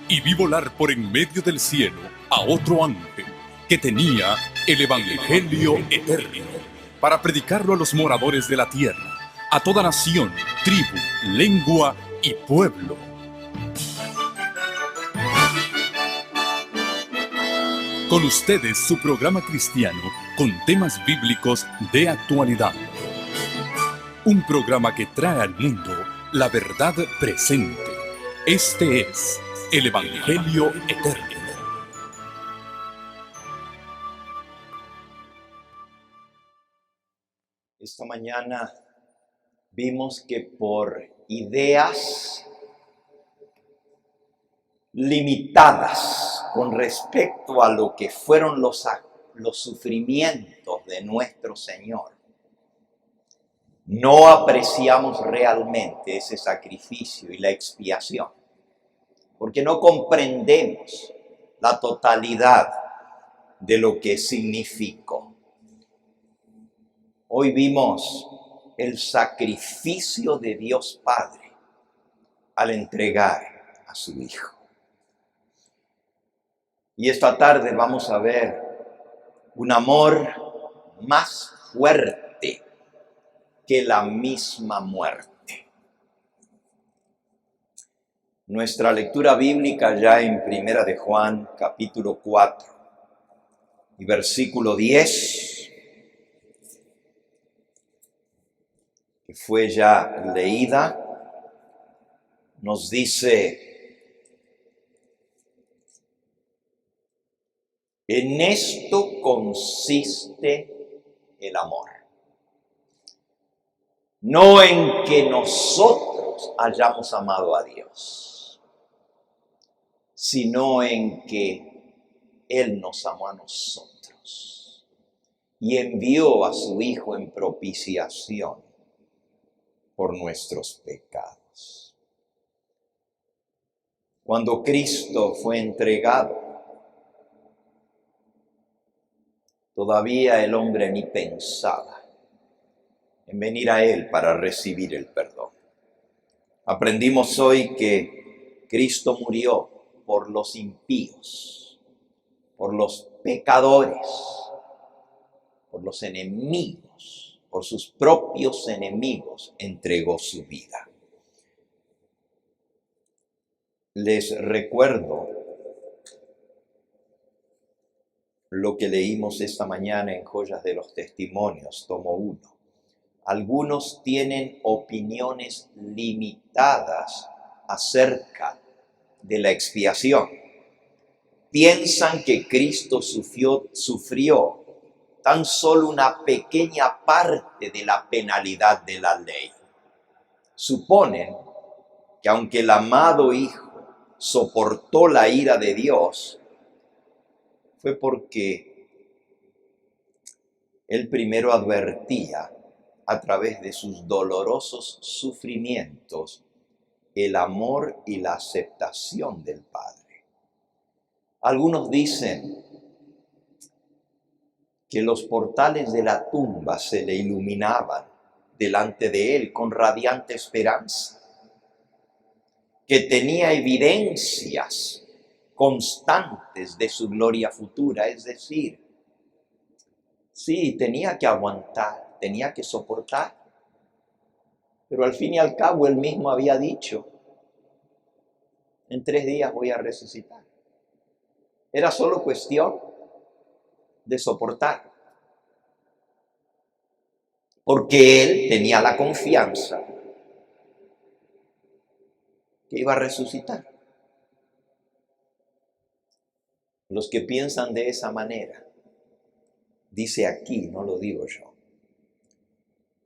y vi volar por en medio del cielo a otro ángel que tenía el Evangelio eterno para predicarlo a los moradores de la tierra, a toda nación, tribu, lengua y pueblo. Con ustedes su programa cristiano con temas bíblicos de actualidad. Un programa que trae al mundo la verdad presente. Este es el Evangelio eterno. Esta mañana vimos que por ideas limitadas con respecto a lo que fueron los sufrimientos de nuestro Señor, no apreciamos realmente ese sacrificio y la expiación, porque no comprendemos la totalidad de lo que significó. Hoy vimos el sacrificio de Dios Padre al entregar a su Hijo. Y esta tarde vamos a ver un amor más fuerte que la misma muerte. Nuestra lectura bíblica ya en Primera de Juan, capítulo 4 y versículo 10, que fue ya leída, nos dice: en esto consiste el amor, no en que nosotros hayamos amado a Dios, sino en que Él nos amó a nosotros y envió a su Hijo en propiciación por nuestros pecados. Cuando Cristo fue entregado, todavía el hombre ni pensaba en venir a Él para recibir el perdón. Aprendimos hoy que Cristo murió por los impíos, por los pecadores, por los enemigos, por sus propios enemigos entregó su vida. Les recuerdo lo que leímos esta mañana en Joyas de los Testimonios, tomo 1. Algunos tienen opiniones limitadas acerca de la expiación. Piensan que Cristo sufrió tan solo una pequeña parte de la penalidad de la ley. Suponen que aunque el amado Hijo soportó la ira de Dios, fue porque Él primero advertía a través de sus dolorosos sufrimientos el amor y la aceptación del Padre. Algunos dicen que los portales de la tumba se le iluminaban delante de Él con radiante esperanza, que tenía evidencias constantes de su gloria futura, es decir, sí, tenía que aguantar, tenía que soportar, pero al fin y al cabo Él mismo había dicho: en 3 días voy a resucitar. Era solo cuestión de soportar, porque Él tenía la confianza que iba a resucitar. Los que piensan de esa manera, dice aquí, no lo digo yo,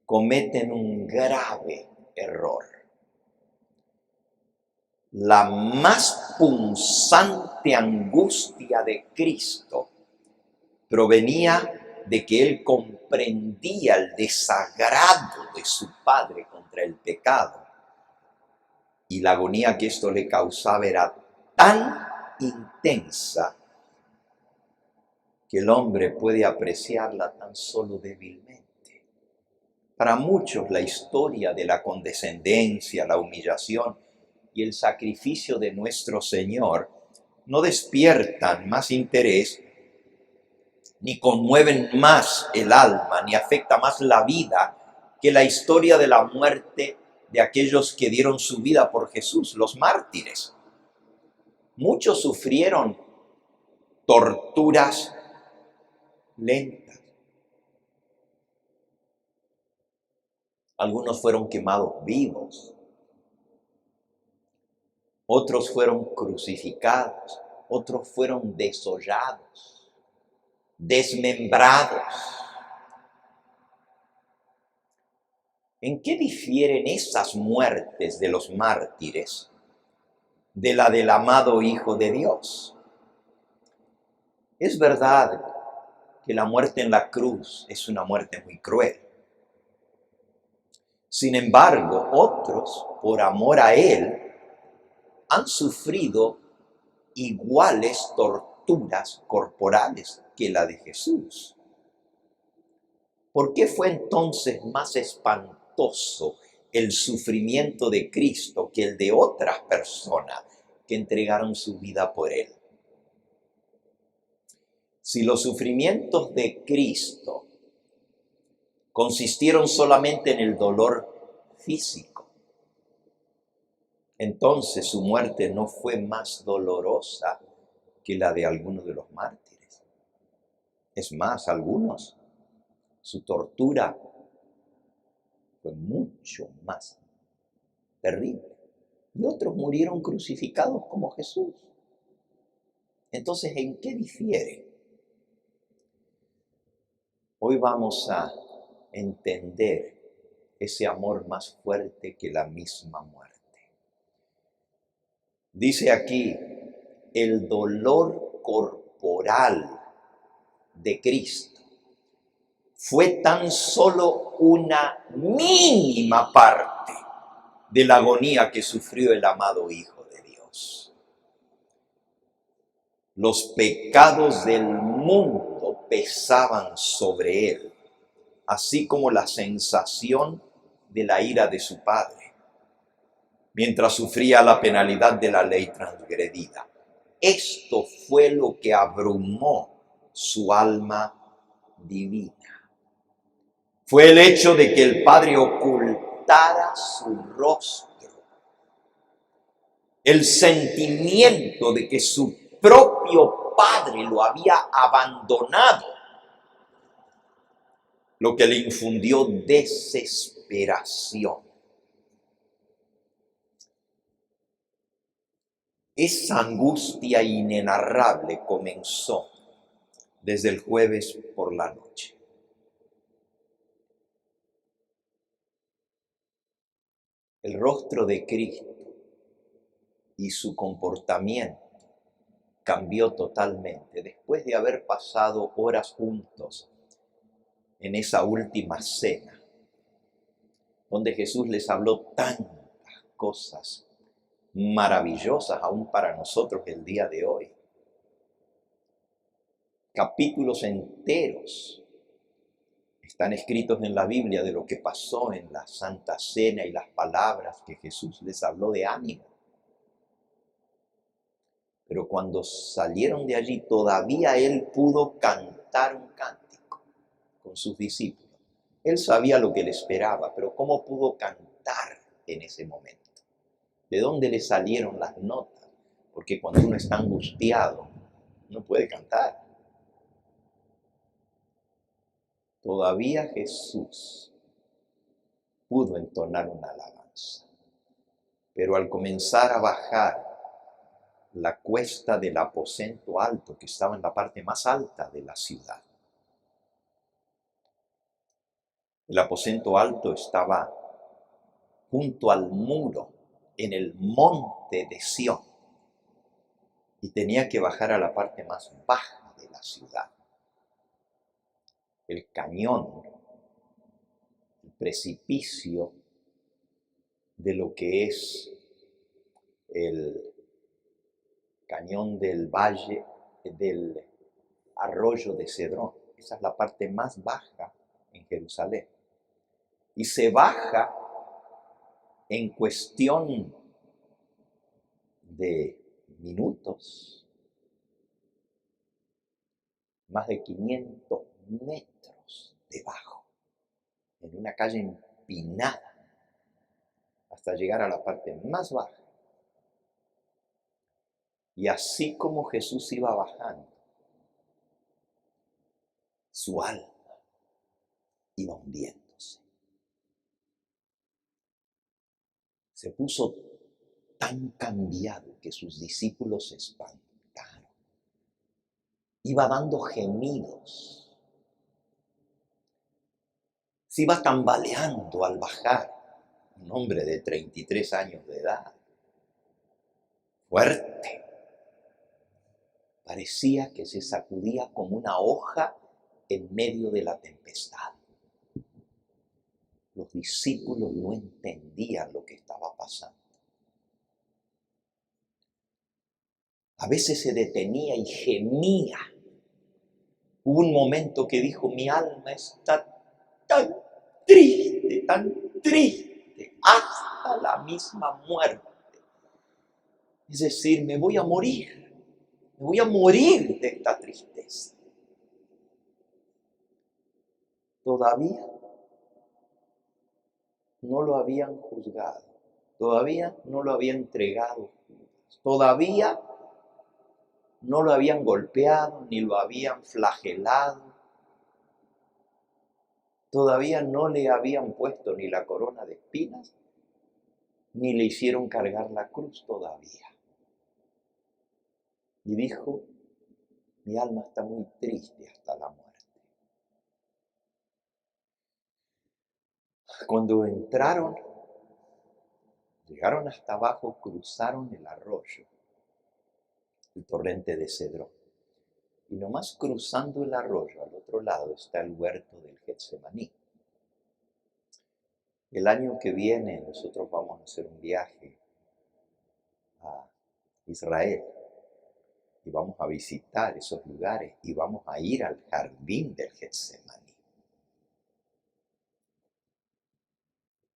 cometen un grave error. La más punzante angustia de Cristo provenía de que Él comprendía el desagrado de su Padre contra el pecado, y la agonía que esto le causaba era tan intensa que el hombre puede apreciarla tan solo débilmente. Para muchos la historia de la condescendencia, la humillación y el sacrificio de nuestro Señor no despiertan más interés, ni conmueven más el alma, ni afecta más la vida que la historia de la muerte de aquellos que dieron su vida por Jesús, los mártires. Muchos sufrieron torturas lentas. Algunos fueron quemados vivos. Otros fueron crucificados. Otros fueron desollados, desmembrados. ¿En qué difieren esas muertes de los mártires de la del amado Hijo de Dios? Es verdad que la muerte en la cruz es una muerte muy cruel. Sin embargo, otros, por amor a Él, han sufrido iguales torturas corporales que la de Jesús. ¿Por qué fue entonces más espantoso el sufrimiento de Cristo que el de otras personas que entregaron su vida por Él? Si los sufrimientos de Cristo consistieron solamente en el dolor físico, entonces su muerte no fue más dolorosa que la de algunos de los mártires. Es más, algunos, su tortura fue mucho más terrible. Y otros murieron crucificados como Jesús. Entonces, ¿en qué difiere? Hoy vamos a entender ese amor más fuerte que la misma muerte. Dice aquí, el dolor corporal de Cristo fue tan solo una mínima parte de la agonía que sufrió el amado Hijo de Dios. Los pecados del mundo pesaban sobre Él, así como la sensación de la ira de su Padre, mientras sufría la penalidad de la ley transgredida. Esto fue lo que abrumó su alma divina. Fue el hecho de que el Padre ocultara su rostro, el sentimiento de que su propio Padre lo había abandonado, lo que le infundió desesperación. Esa angustia inenarrable comenzó desde el jueves por la noche. El rostro de Cristo y su comportamiento cambió totalmente después de haber pasado horas juntos en esa última cena, donde Jesús les habló tantas cosas maravillosas aún para nosotros el día de hoy. Capítulos enteros están escritos en la Biblia de lo que pasó en la Santa Cena y las palabras que Jesús les habló de ánimo. Pero cuando salieron de allí, todavía Él pudo cantar un cántico con sus discípulos. Él sabía lo que le esperaba, pero ¿cómo pudo cantar en ese momento? ¿De dónde le salieron las notas? Porque cuando uno está angustiado, no puede cantar. Todavía Jesús pudo entonar una alabanza. Pero al comenzar a bajar la cuesta del aposento alto, que estaba en la parte más alta de la ciudad, el aposento alto estaba junto al muro, en el monte de Sión, y tenía que bajar a la parte más baja de la ciudad. El cañón, el precipicio de lo que es el cañón del valle, del arroyo de Cedrón. Esa es la parte más baja en Jerusalén. Y se baja en cuestión de minutos, más de 500 metros debajo, en una calle empinada, hasta llegar a la parte más baja. Y así como Jesús iba bajando, su alma iba hundiéndose. Se puso tan cambiado que sus discípulos se espantaron. Iba dando gemidos. Se iba tambaleando al bajar. Un hombre de 33 años de edad. Fuerte. Parecía que se sacudía como una hoja en medio de la tempestad. Los discípulos no entendían lo que estaba pasando. A veces se detenía y gemía. Hubo un momento que dijo: mi alma está tan triste, hasta la misma muerte. Es decir, me voy a morir de esta tristeza. Todavía no lo habían juzgado, todavía no lo habían entregado, todavía no lo habían golpeado, ni lo habían flagelado, todavía no le habían puesto ni la corona de espinas, ni le hicieron cargar la cruz todavía. Y dijo: mi alma está muy triste hasta la muerte. Cuando entraron, llegaron hasta abajo, cruzaron el arroyo, el torrente de Cedrón. Y nomás cruzando el arroyo, al otro lado está el huerto del Getsemaní. El año que viene nosotros vamos a hacer un viaje a Israel y vamos a visitar esos lugares y vamos a ir al jardín del Getsemaní.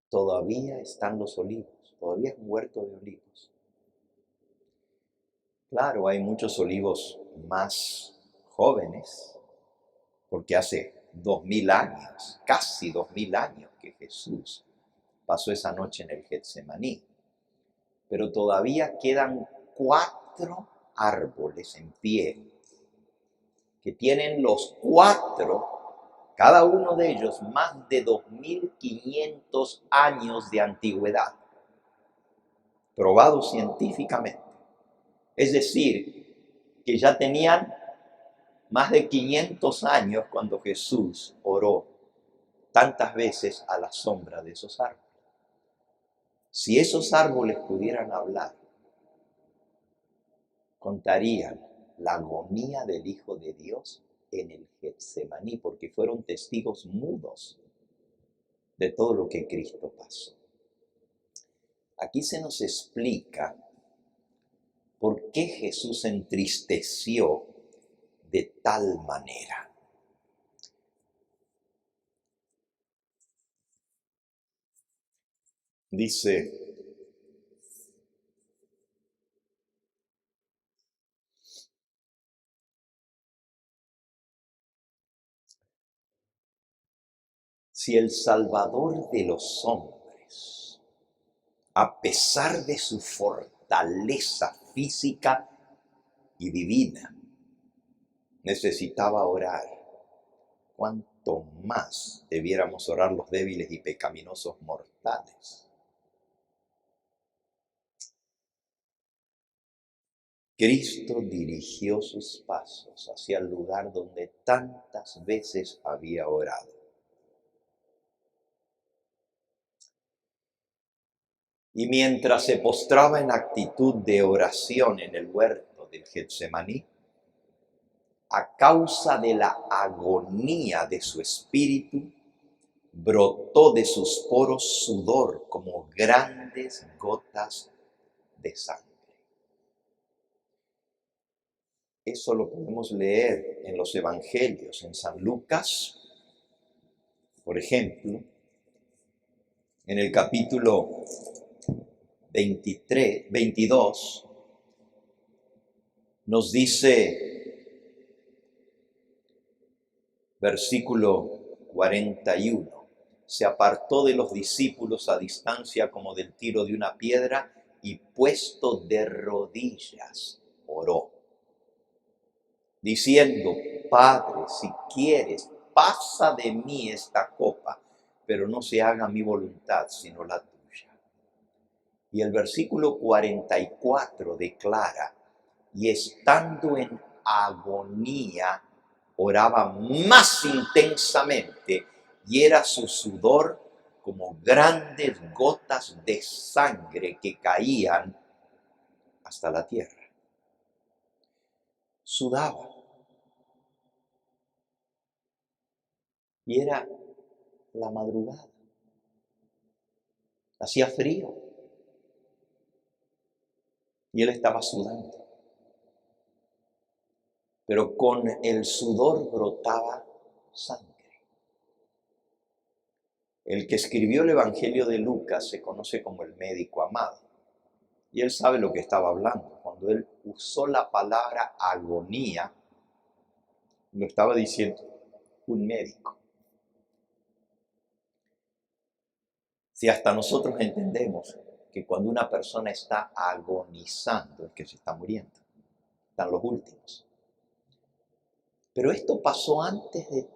Todavía están los olivos, todavía es un huerto de olivos. Claro, hay muchos olivos más jóvenes, porque hace 2000 años, casi 2000 años que Jesús pasó esa noche en el Getsemaní. Pero todavía quedan 4 árboles en pie, que tienen los 4, cada uno de ellos, más de 2500 años de antigüedad, probado científicamente. Es decir, que ya tenían más de 500 años cuando Jesús oró tantas veces a la sombra de esos árboles. Si esos árboles pudieran hablar, contarían la agonía del Hijo de Dios en el Getsemaní, porque fueron testigos mudos de todo lo que Cristo pasó. Aquí se nos explica por qué Jesús se entristeció de tal manera. Dice: si el Salvador de los hombres, a pesar de su fortaleza física y divina, necesitaba orar, ¿cuánto más debiéramos orar los débiles y pecaminosos mortales? Cristo dirigió sus pasos hacia el lugar donde tantas veces había orado. Y mientras se postraba en actitud de oración en el huerto del Getsemaní, a causa de la agonía de su espíritu, brotó de sus poros sudor como grandes gotas de sangre. Eso lo podemos leer en los evangelios, en San Lucas, por ejemplo, en el capítulo 22, Nos dice versículo 41, se apartó de los discípulos a distancia como del tiro de una piedra y puesto de rodillas oró, diciendo: Padre, si quieres, pasa de mí esta copa, pero no se haga mi voluntad sino la tuya. Y el versículo 44 declara: y estando en agonía, oraba más intensamente, y era su sudor como grandes gotas de sangre que caían hasta la tierra. Sudaba. Y era la madrugada. Hacía frío. Y él estaba sudando. Pero con el sudor brotaba sangre. El que escribió el Evangelio de Lucas se conoce como el médico amado. Y él sabe lo que estaba hablando. Cuando él usó la palabra agonía, lo estaba diciendo un médico. Si hasta nosotros entendemos que cuando una persona está agonizando es que se está muriendo, están los últimos. Pero esto pasó antes de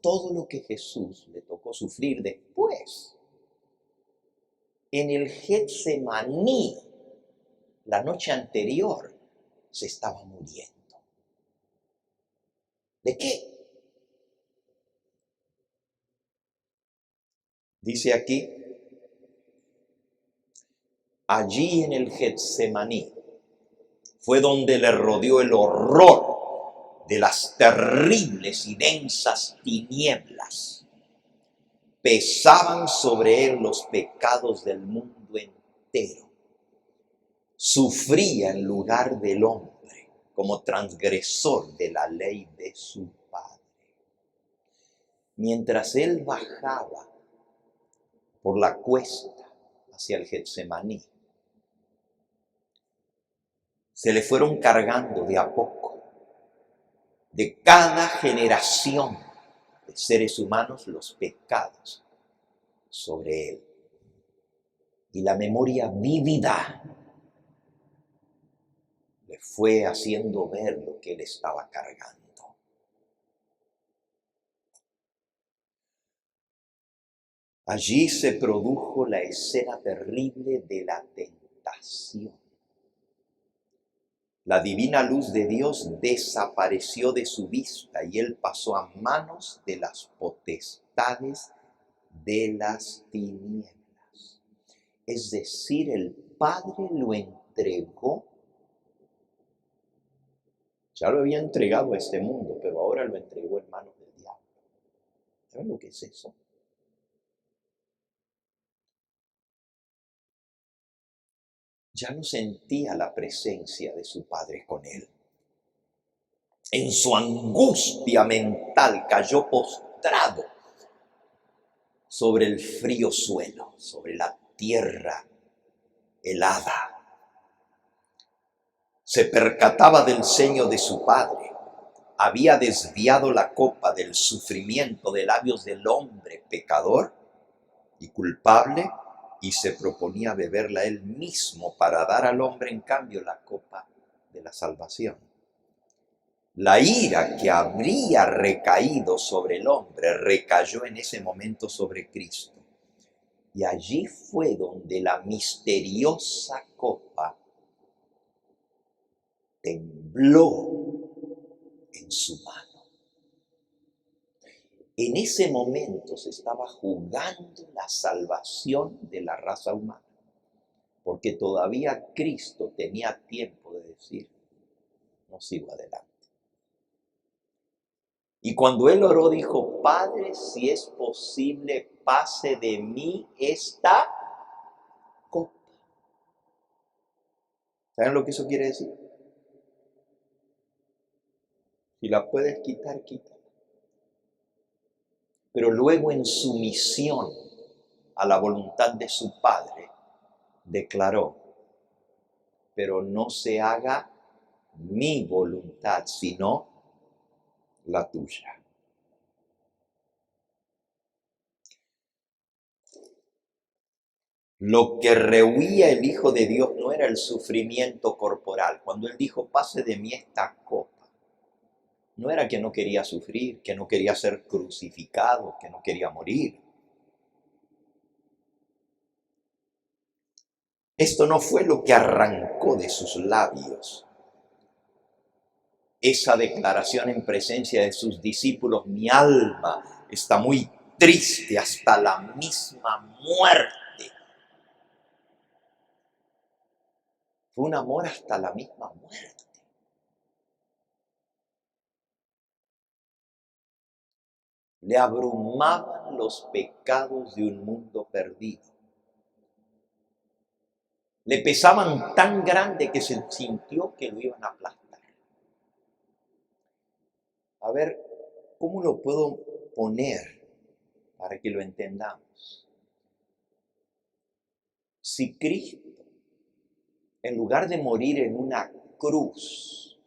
todo lo que Jesús le tocó sufrir después. En el Getsemaní, la noche anterior, se estaba muriendo. ¿De qué? Dice aquí: allí en el Getsemaní fue donde le rodeó el horror de las terribles y densas tinieblas. Pesaban sobre él los pecados del mundo entero. Sufría en lugar del hombre como transgresor de la ley de su padre. Mientras él bajaba por la cuesta hacia el Getsemaní, se le fueron cargando de a poco, de cada generación de seres humanos, los pecados sobre él. Y la memoria vívida le fue haciendo ver lo que él estaba cargando. Allí se produjo la escena terrible de la tentación. La divina luz de Dios desapareció de su vista y él pasó a manos de las potestades de las tinieblas. Es decir, el Padre lo entregó. Ya lo había entregado a este mundo, pero ahora lo entregó en manos del diablo. ¿Saben lo que es eso? Ya no sentía la presencia de su Padre con él. En su angustia mental cayó postrado sobre el frío suelo, sobre la tierra helada. Se percataba del ceño de su Padre. Había desviado la copa del sufrimiento de labios del hombre pecador y culpable, y se proponía beberla él mismo para dar al hombre en cambio la copa de la salvación. La ira que habría recaído sobre el hombre recayó en ese momento sobre Cristo. Y allí fue donde la misteriosa copa tembló en su mano. En ese momento se estaba jugando la salvación de la raza humana, porque todavía Cristo tenía tiempo de decir: no sigo adelante. Y cuando él oró, dijo: Padre, si es posible, pase de mí esta copa. ¿Saben lo que eso quiere decir? Si la puedes quitar, quítala. Pero luego, en sumisión a la voluntad de su Padre, declaró: pero no se haga mi voluntad, sino la tuya. Lo que rehuía el Hijo de Dios no era el sufrimiento corporal. Cuando Él dijo, pase de mí esta copa, no era que no quería sufrir, que no quería ser crucificado, que no quería morir. Esto no fue lo que arrancó de sus labios. Esa declaración en presencia de sus discípulos, mi alma está muy triste hasta la misma muerte. Fue un amor hasta la misma muerte. Le abrumaban los pecados de un mundo perdido. Le pesaban tan grande que se sintió que lo iban a aplastar. A ver, ¿cómo lo puedo poner para que lo entendamos? Si Cristo, en lugar de morir en una cruz,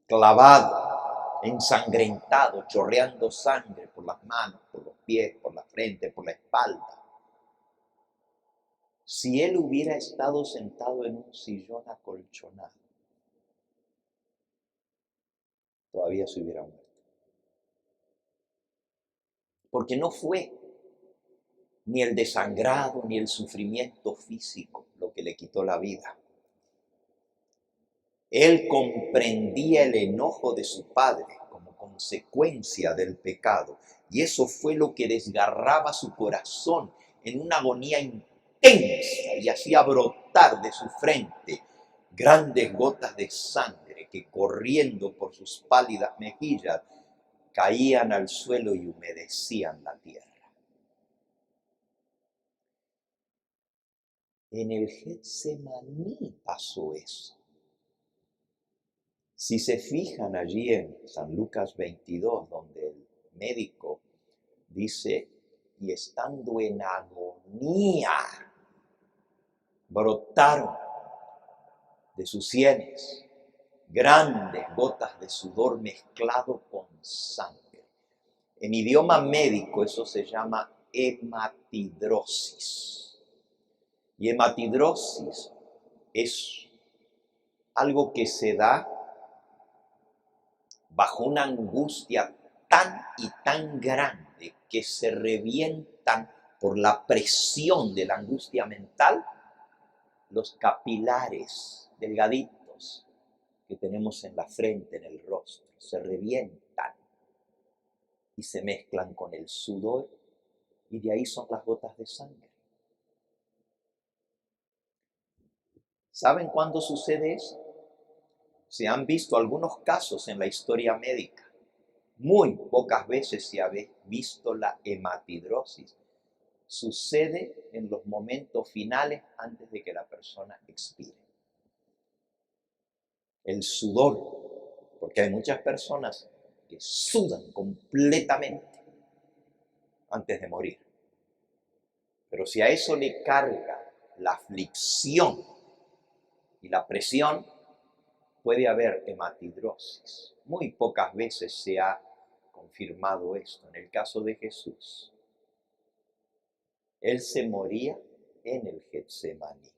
clavado, ensangrentado, chorreando sangre por las manos, por los pies, por la frente, por la espalda, si Él hubiera estado sentado en un sillón acolchonado, todavía se hubiera muerto. Porque no fue ni el desangrado ni el sufrimiento físico lo que le quitó la vida. Él comprendía el enojo de su padre como consecuencia del pecado, y eso fue lo que desgarraba su corazón en una agonía intensa y hacía brotar de su frente grandes gotas de sangre que, corriendo por sus pálidas mejillas, caían al suelo y humedecían la tierra. En el Getsemaní pasó eso. Si se fijan allí en San Lucas 22, donde el médico dice, y estando en agonía, brotaron de sus sienes grandes gotas de sudor mezclado con sangre. En idioma médico eso se llama hematidrosis. Y hematidrosis es algo que se da bajo una angustia tan y tan grande que se revientan por la presión de la angustia mental los capilares delgaditos que tenemos en la frente, en el rostro, se revientan y se mezclan con el sudor y de ahí son las gotas de sangre. ¿Saben cuándo sucede eso? Se han visto algunos casos en la historia médica. Muy pocas veces se ha visto la hematidrosis. Sucede en los momentos finales antes de que la persona expire. El sudor, porque hay muchas personas que sudan completamente antes de morir. Pero si a eso le carga la aflicción y la presión, puede haber hematidrosis. Muy pocas veces se ha confirmado esto. En el caso de Jesús, Él se moría en el Getsemaní.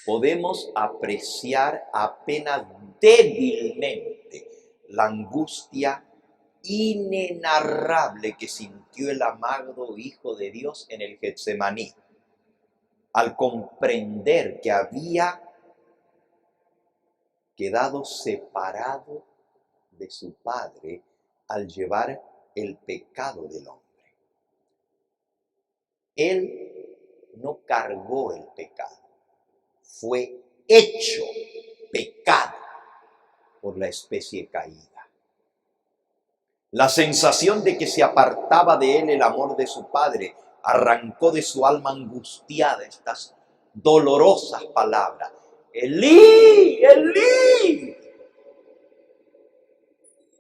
Podemos apreciar apenas débilmente la angustia inenarrable que sintió el amado Hijo de Dios en el Getsemaní, al comprender que había quedado separado de su Padre al llevar el pecado del hombre. Él no cargó el pecado, fue hecho pecado por la especie caída. La sensación de que se apartaba de él el amor de su Padre arrancó de su alma angustiada estas dolorosas palabras. Elí, Elí,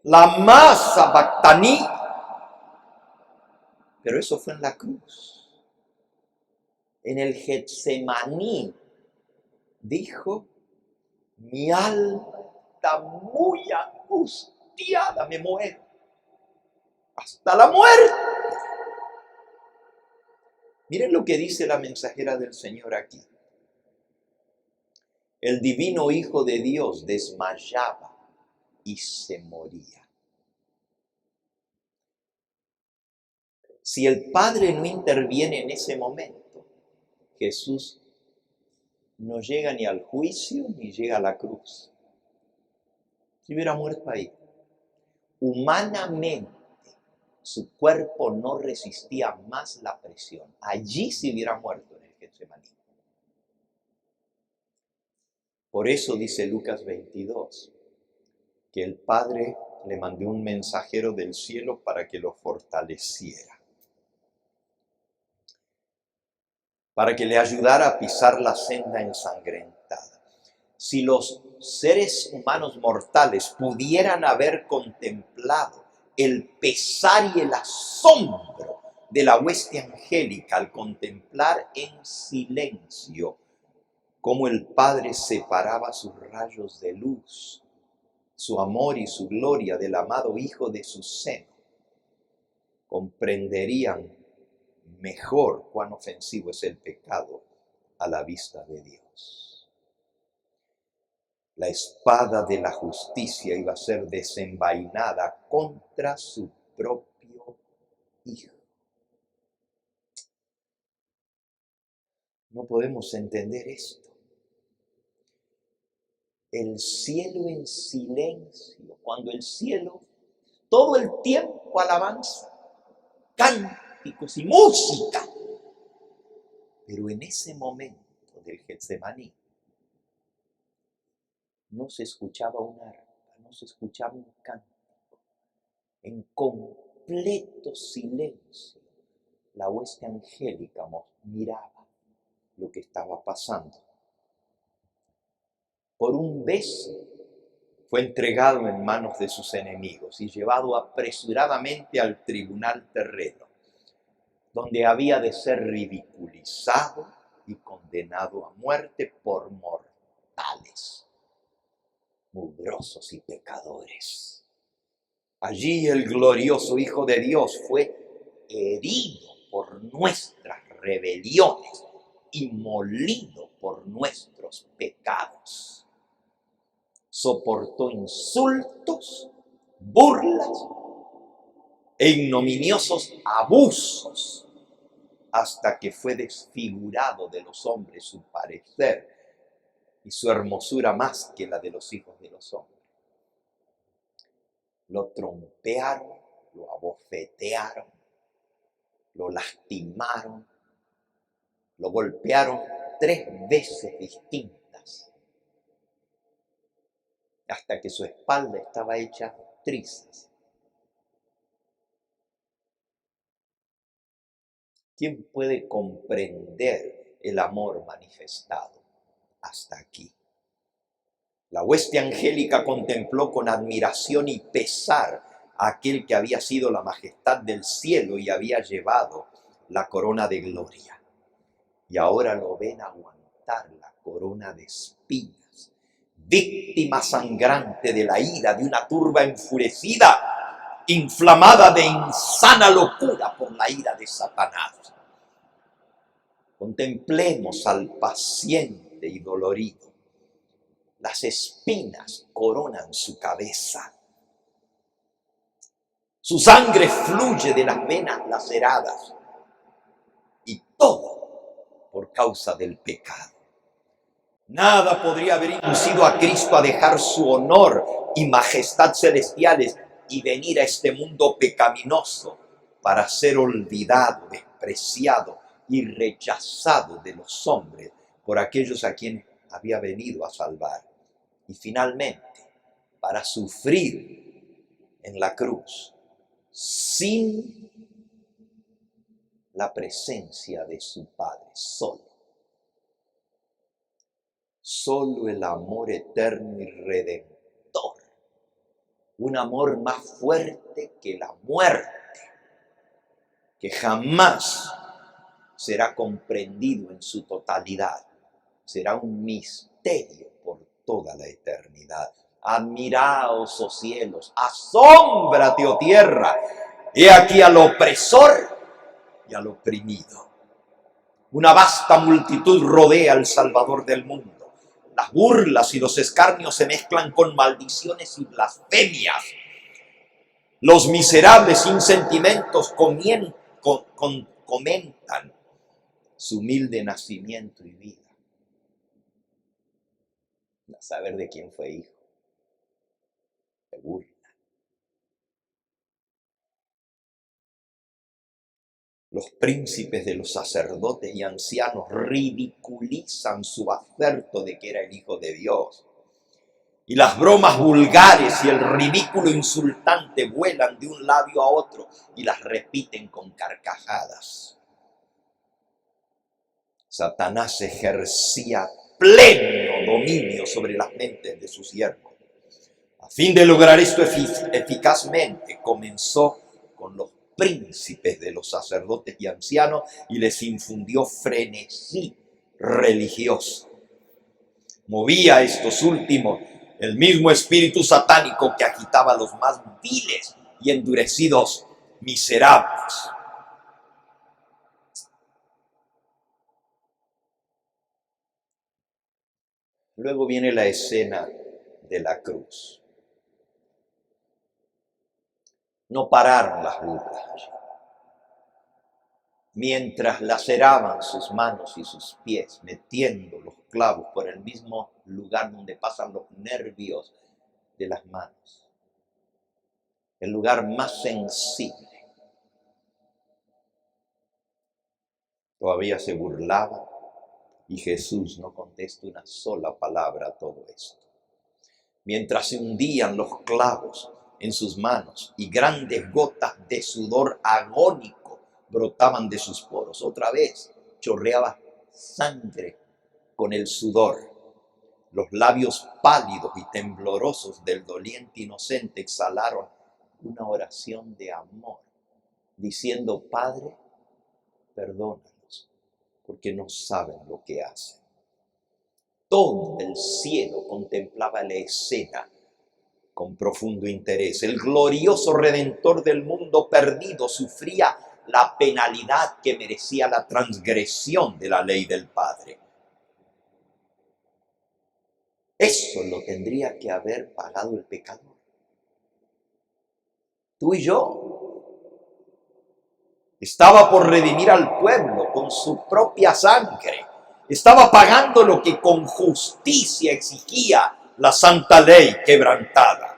lama sabactani. Pero eso fue en la cruz. En el Getsemaní dijo, mi alma está muy angustiada, me muero. Hasta la muerte. Miren lo que dice la mensajera del Señor aquí. El divino Hijo de Dios desmayaba y se moría. Si el Padre no interviene en ese momento, Jesús no llega ni al juicio ni llega a la cruz. Si hubiera muerto ahí. Humanamente, su cuerpo no resistía más la presión. Allí se hubiera muerto en el Getsemaní. Por eso dice Lucas 22, que el Padre le mandó un mensajero del cielo para que lo fortaleciera, para que le ayudara a pisar la senda ensangrentada. Si los seres humanos mortales pudieran haber contemplado el pesar y el asombro de la hueste angélica al contemplar en silencio cómo el Padre separaba sus rayos de luz, su amor y su gloria del amado Hijo de su seno, comprenderían mejor cuán ofensivo es el pecado a la vista de Dios. La espada de la justicia iba a ser desenvainada contra su propio Hijo. No podemos entender esto. El cielo en silencio, cuando el cielo todo el tiempo alabanza, cánticos y música. Pero en ese momento del Getsemaní no se escuchaba un arpa, no se escuchaba un cántico. En completo silencio, la hueste angélica miraba lo que estaba pasando. Por un beso fue entregado en manos de sus enemigos y llevado apresuradamente al tribunal terreno, donde había de ser ridiculizado y condenado a muerte por mortales, mugrosos y pecadores. Allí el glorioso Hijo de Dios fue herido por nuestras rebeliones y molido por nuestros pecados. Soportó insultos, burlas e ignominiosos abusos hasta que fue desfigurado de los hombres su parecer y su hermosura más que la de los hijos de los hombres. Lo trompearon, lo abofetearon, lo lastimaron, lo golpearon 3 veces distintas, hasta que su espalda estaba hecha trizas. ¿Quién puede comprender el amor manifestado hasta aquí? La hueste angélica contempló con admiración y pesar a aquel que había sido la majestad del cielo y había llevado la corona de gloria. Y ahora lo ven aguantar la corona de espinas, víctima sangrante de la ira de una turba enfurecida, inflamada de insana locura por la ira de Satanás. Contemplemos al paciente y dolorido. Las espinas coronan su cabeza. Su sangre fluye de las venas laceradas. Y todo por causa del pecado. Nada podría haber inducido a Cristo a dejar su honor y majestad celestiales y venir a este mundo pecaminoso para ser olvidado, despreciado y rechazado de los hombres por aquellos a quienes había venido a salvar. Y finalmente, para sufrir en la cruz sin la presencia de su Padre, solo. Solo el amor eterno y redentor, un amor más fuerte que la muerte, que jamás será comprendido en su totalidad. Será un misterio por toda la eternidad. Admiraos, oh cielos, asómbrate, oh tierra. He aquí al opresor y al oprimido. Una vasta multitud rodea al Salvador del mundo. Las burlas y los escarnios se mezclan con maldiciones y blasfemias. Los miserables sin sentimientos comentan su humilde nacimiento y vida. A saber de quién fue hijo. Se burlan. Los príncipes de los sacerdotes y ancianos ridiculizan su acerto de que era el Hijo de Dios. Y las bromas vulgares y el ridículo insultante vuelan de un labio a otro y las repiten con carcajadas. Satanás ejercía pleno dominio sobre las mentes de sus siervos. A fin de lograr esto eficazmente, comenzó con los príncipes de los sacerdotes y ancianos y les infundió frenesí religioso. Movía a estos últimos el mismo espíritu satánico que agitaba a los más viles y endurecidos miserables. Luego viene la escena de la cruz. No pararon las burlas. Mientras laceraban sus manos y sus pies, metiendo los clavos por el mismo lugar donde pasan los nervios de las manos. El lugar más sensible. Todavía se burlaban y Jesús no contesta una sola palabra a todo esto. Mientras se hundían los clavos en sus manos y grandes gotas de sudor agónico brotaban de sus poros. Otra vez chorreaba sangre con el sudor. Los labios pálidos y temblorosos del doliente inocente exhalaron una oración de amor, diciendo: Padre, perdónalos, porque no saben lo que hacen. Todo el cielo contemplaba la escena con profundo interés. El glorioso Redentor del mundo perdido sufría la penalidad que merecía la transgresión de la ley del Padre. Eso lo tendría que haber pagado el pecador. Tú y yo. Estaba por redimir al pueblo con su propia sangre. Estaba pagando lo que con justicia exigía la santa ley quebrantada.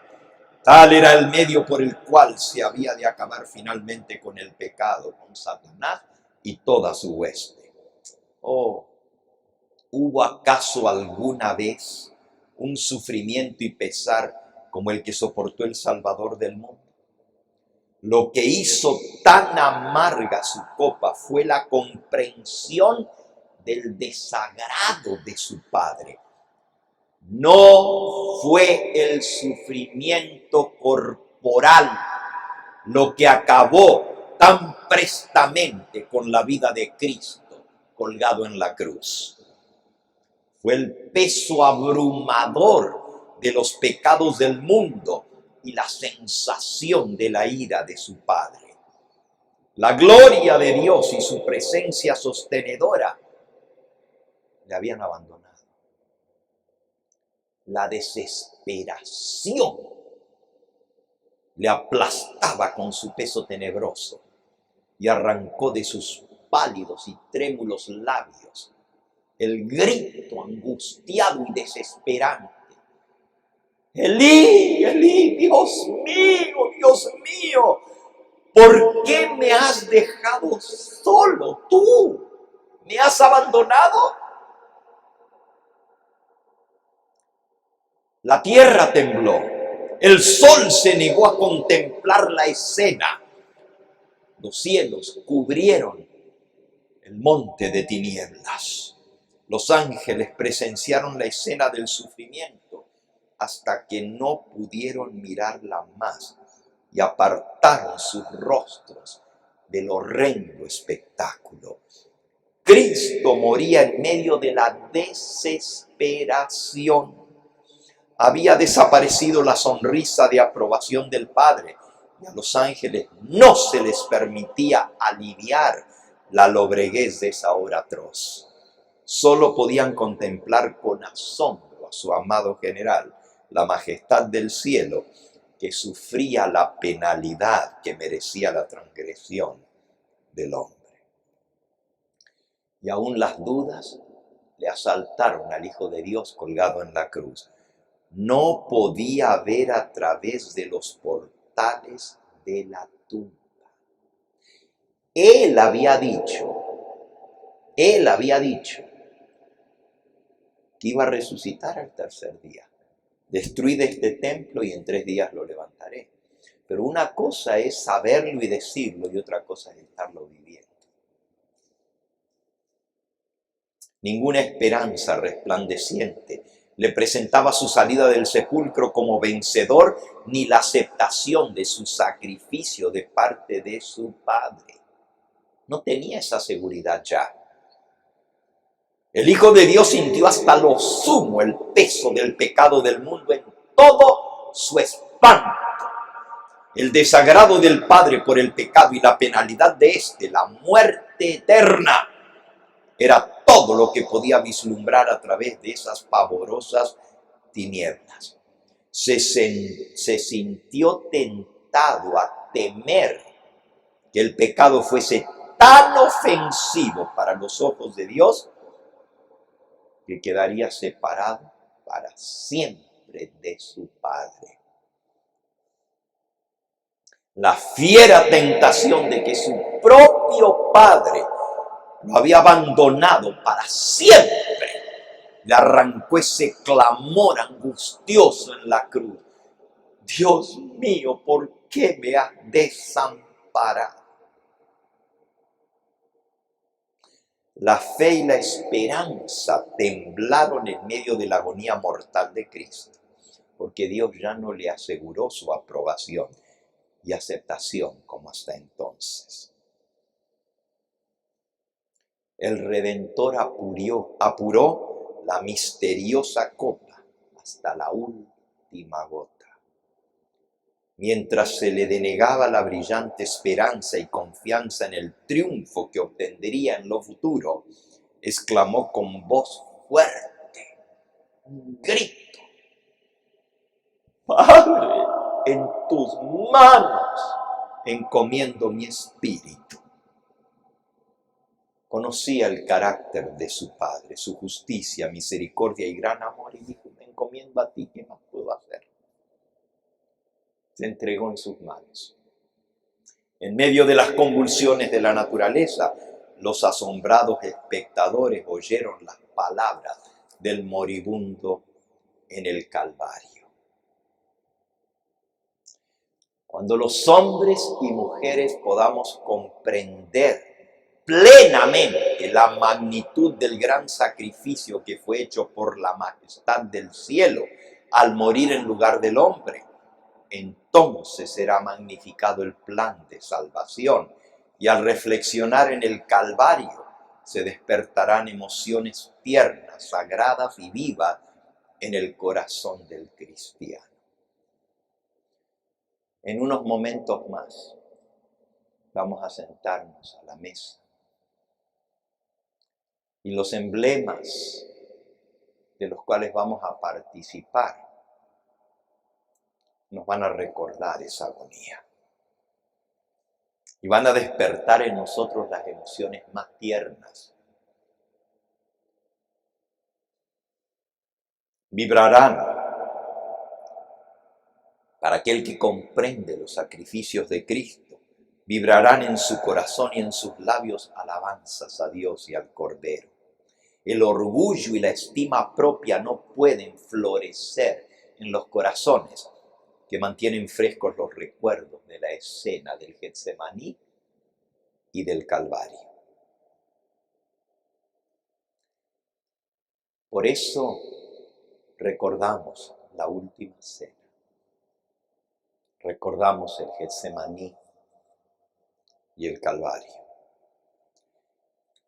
Tal era el medio por el cual se había de acabar finalmente con el pecado, con Satanás y toda su hueste. Oh, ¿hubo acaso alguna vez un sufrimiento y pesar como el que soportó el Salvador del mundo? Lo que hizo tan amarga su copa fue la comprensión del desagrado de su Padre. No fue el sufrimiento corporal lo que acabó tan prestamente con la vida de Cristo colgado en la cruz. Fue el peso abrumador de los pecados del mundo y la sensación de la ira de su Padre. La gloria de Dios y su presencia sostenedora le habían abandonado. La desesperación le aplastaba con su peso tenebroso y arrancó de sus pálidos y trémulos labios el grito angustiado y desesperante: Elí, Elí, Dios mío, ¿por qué me has dejado solo? ¿Tú me has abandonado? La tierra tembló, el sol se negó a contemplar la escena. Los cielos cubrieron el monte de tinieblas. Los ángeles presenciaron la escena del sufrimiento hasta que no pudieron mirarla más y apartaron sus rostros del horrendo espectáculo. Cristo moría en medio de la desesperación. Había desaparecido la sonrisa de aprobación del Padre y a los ángeles no se les permitía aliviar la lobreguez de esa hora atroz. Solo podían contemplar con asombro a su amado general, la majestad del cielo, que sufría la penalidad que merecía la transgresión del hombre. Y aún las dudas le asaltaron al Hijo de Dios colgado en la cruz. No podía ver a través de los portales de la tumba. Él había dicho que iba a resucitar al tercer día. Destruid este templo y en 3 días lo levantaré. Pero una cosa es saberlo y decirlo y otra cosa es estarlo viviendo. Ninguna esperanza resplandeciente le presentaba su salida del sepulcro como vencedor, ni la aceptación de su sacrificio de parte de su Padre. No tenía esa seguridad ya. El Hijo de Dios sintió hasta lo sumo el peso del pecado del mundo en todo su espanto. El desagrado del Padre por el pecado y la penalidad de éste, la muerte eterna, era todo lo que podía vislumbrar a través de esas pavorosas tinieblas. Se sintió tentado a temer que el pecado fuese tan ofensivo para los ojos de Dios que quedaría separado para siempre de su Padre. La fiera tentación de que su propio Padre lo había abandonado para siempre le arrancó ese clamor angustioso en la cruz. Dios mío, ¿por qué me has desamparado? La fe y la esperanza temblaron en medio de la agonía mortal de Cristo, porque Dios ya no le aseguró su aprobación y aceptación como hasta entonces. El Redentor apuró la misteriosa copa hasta la última gota. Mientras se le denegaba la brillante esperanza y confianza en el triunfo que obtendría en lo futuro, exclamó con voz fuerte, un grito: Padre, en tus manos encomiendo mi espíritu. Conocía el carácter de su Padre, su justicia, misericordia y gran amor, y dijo: me encomiendo a ti, ¿qué más puedo hacer? Se entregó en sus manos. En medio de las convulsiones de la naturaleza, los asombrados espectadores oyeron las palabras del moribundo en el Calvario. Cuando los hombres y mujeres podamos comprender plenamente la magnitud del gran sacrificio que fue hecho por la majestad del cielo al morir en lugar del hombre, entonces será magnificado el plan de salvación, y al reflexionar en el Calvario se despertarán emociones tiernas, sagradas y vivas en el corazón del cristiano. En unos momentos más vamos a sentarnos a la mesa y los emblemas de los cuales vamos a participar nos van a recordar esa agonía y van a despertar en nosotros las emociones más tiernas. Vibrarán para aquel que comprende los sacrificios de Cristo. Vibrarán en su corazón y en sus labios alabanzas a Dios y al Cordero. El orgullo y la estima propia no pueden florecer en los corazones que mantienen frescos los recuerdos de la escena del Getsemaní y del Calvario. Por eso recordamos la última cena. Recordamos el Getsemaní y el Calvario.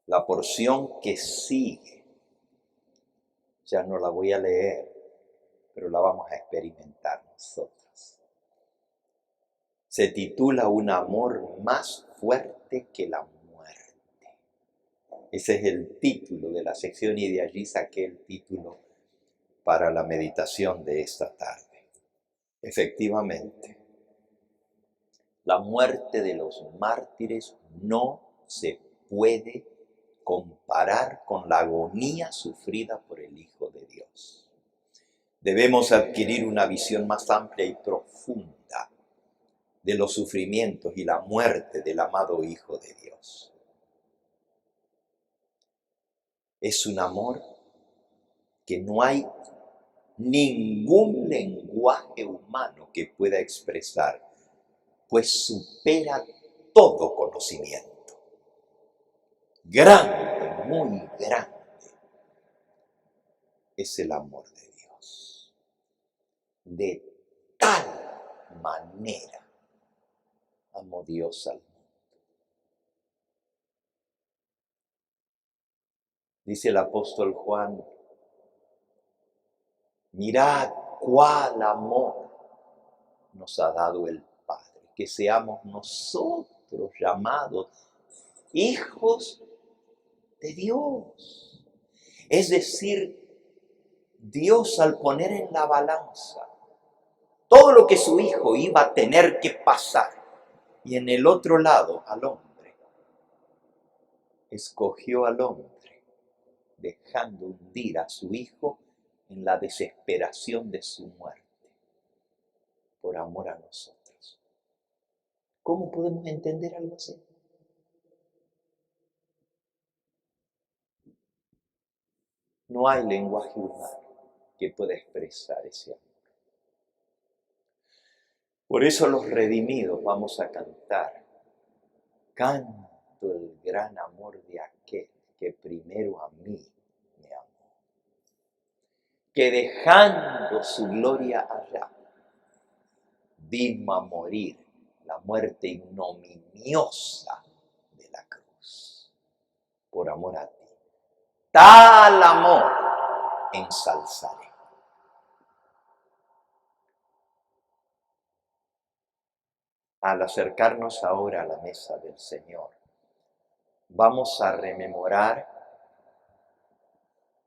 La porción que sigue, ya no la voy a leer, pero la vamos a experimentar nosotros. Se titula Un amor más fuerte que la muerte. Ese es el título de la sección y de allí saqué el título para la meditación de esta tarde. Efectivamente, la muerte de los mártires no se puede comparar con la agonía sufrida por el Hijo de Dios. Debemos adquirir una visión más amplia y profunda de los sufrimientos y la muerte del amado Hijo de Dios. Es un amor que no hay ningún lenguaje humano que pueda expresar, pues supera todo conocimiento. Grande, muy grande, es el amor de Dios. De tal manera amó Dios al mundo. Dice el apóstol Juan, mirad cuál amor nos ha dado el Padre, que seamos nosotros llamados hijos de Dios. Es decir, Dios al poner en la balanza todo lo que su Hijo iba a tener que pasar y en el otro lado al hombre, escogió al hombre dejando hundir a su Hijo en la desesperación de su muerte por amor a nosotros. ¿Cómo podemos entender algo así? No hay lenguaje humano que pueda expresar ese amor. Por eso los redimidos vamos a cantar, canto el gran amor de aquel que primero a mí me amó, que dejando su gloria allá, vino a morir la muerte ignominiosa de la cruz, por amor a ti. Tal amor ensalzaré. Al acercarnos ahora a la mesa del Señor, vamos a rememorar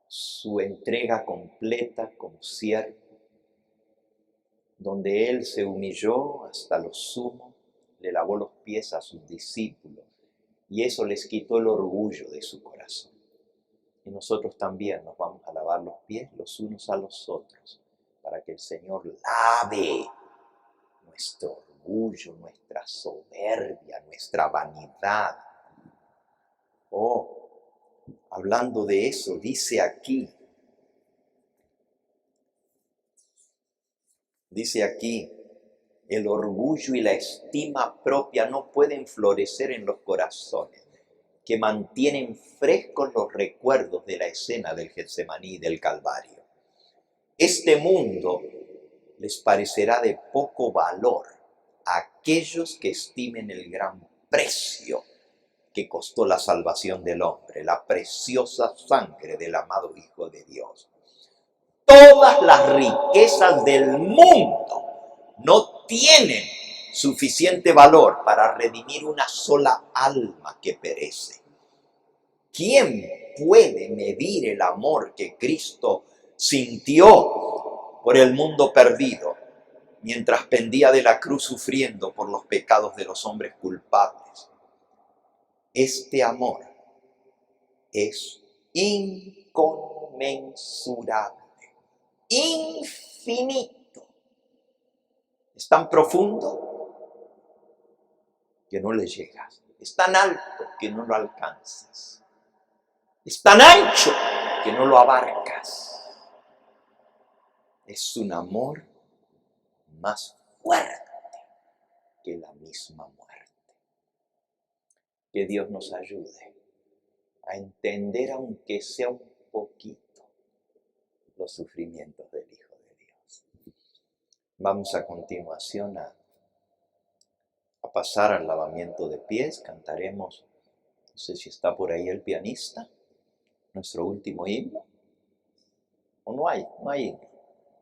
su entrega completa como siervo, donde Él se humilló hasta lo sumo, le lavó los pies a sus discípulos, y eso les quitó el orgullo de su corazón. Y nosotros también nos vamos a lavar los pies los unos a los otros, para que el Señor lave nuestro orgullo, nuestra soberbia, nuestra vanidad. Oh, hablando de eso, dice aquí, el orgullo y la estima propia no pueden florecer en los corazones, que mantienen frescos los recuerdos de la escena del Getsemaní y del Calvario. Este mundo les parecerá de poco valor a aquellos que estimen el gran precio que costó la salvación del hombre, la preciosa sangre del amado Hijo de Dios. Todas las riquezas del mundo no tienen suficiente valor para redimir una sola alma que perece. ¿Quién puede medir el amor que Cristo sintió por el mundo perdido mientras pendía de la cruz sufriendo por los pecados de los hombres culpables? Este amor es inconmensurable, infinito. Es tan profundo que no le llegas. Es tan alto que no lo alcanzas. Es tan ancho que no lo abarcas. Es un amor más fuerte que la misma muerte. Que Dios nos ayude a entender, aunque sea un poquito, los sufrimientos del Hijo de Dios. Vamos a continuación a pasar al lavamiento de pies. Cantaremos No sé si está por ahí el pianista, nuestro último himno. ¿O no hay? No hay himno.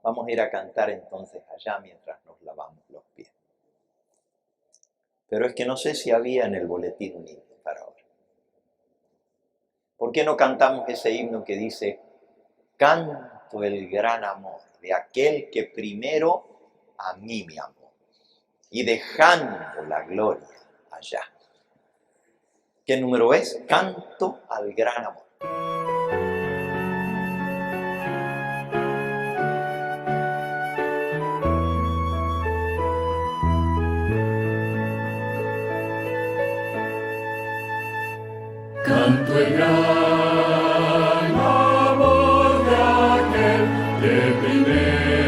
Vamos a ir a cantar entonces allá mientras nos lavamos los pies. Pero es que no sé si había en el boletín un himno para ahora. ¿Por qué no cantamos ese himno que dice: canto el gran amor de aquel que primero a mí me amó, y dejando la gloria allá? ¿Qué número es? Canto al gran amor. Canto el gran amor de aquel que primero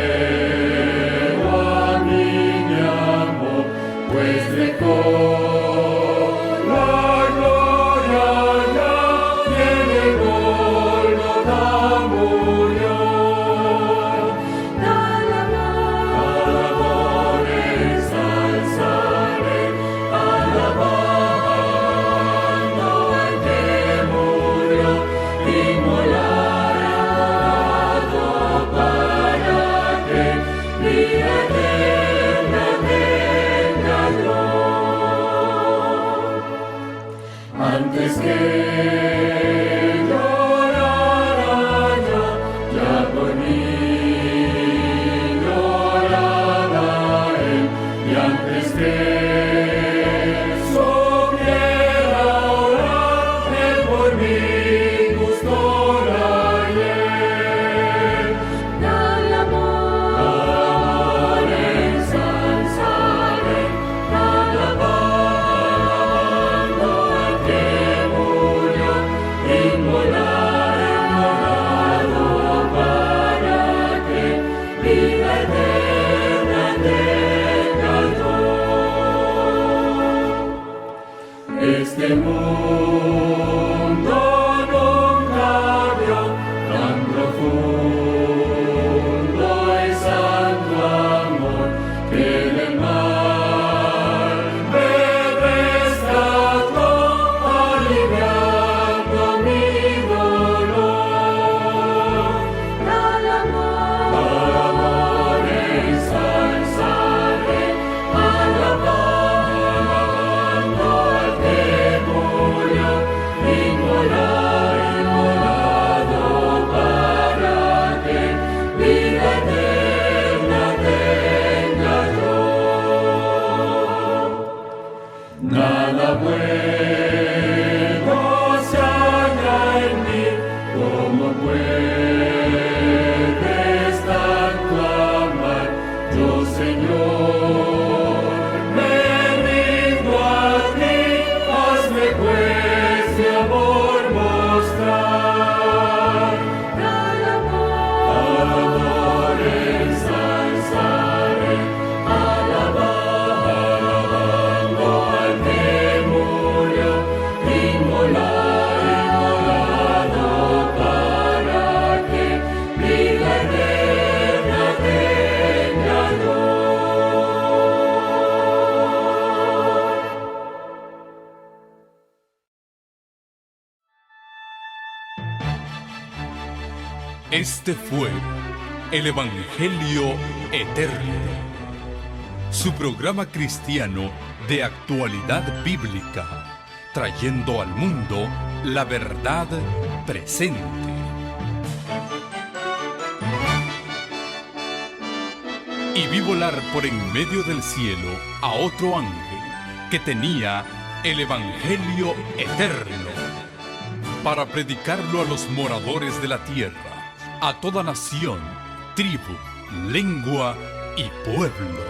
a mí me amó, pues dejó la gloria ya y en el Gólgota murió. Al amor ensalzaré, alabando al que murió, inmolado para que vida eterna tenga yo. Antes que llorara yo, ya por mí lloraba él, y antes que supiera orar, él por mí gustó ayer. Al amor ensalzaré, alabando al que murió, inmolado para que vida eterna tenga yo. Este mundo nunca vio tan profundo y santo amor, que del mal me rescató, aliviando mi dolor. Al amor ensalzaré, alabando al que murió, inmolado para que vida eterna tenga yo. Nada bueno se halla en mí, como puedes tanto amar. Yo, Señor, me rindo a ti, hazme pues de amor mostrar. Al amor ensalzaré, alabando al que murió, inmolado para que vida eterna tenga yo. Este fue el Evangelio Eterno, su programa cristiano de actualidad bíblica, trayendo al mundo la verdad presente. Y vi volar por en medio del cielo a otro ángel que tenía el Evangelio Eterno, para predicarlo a los moradores de la tierra, a toda nación, tribu, lengua y pueblo.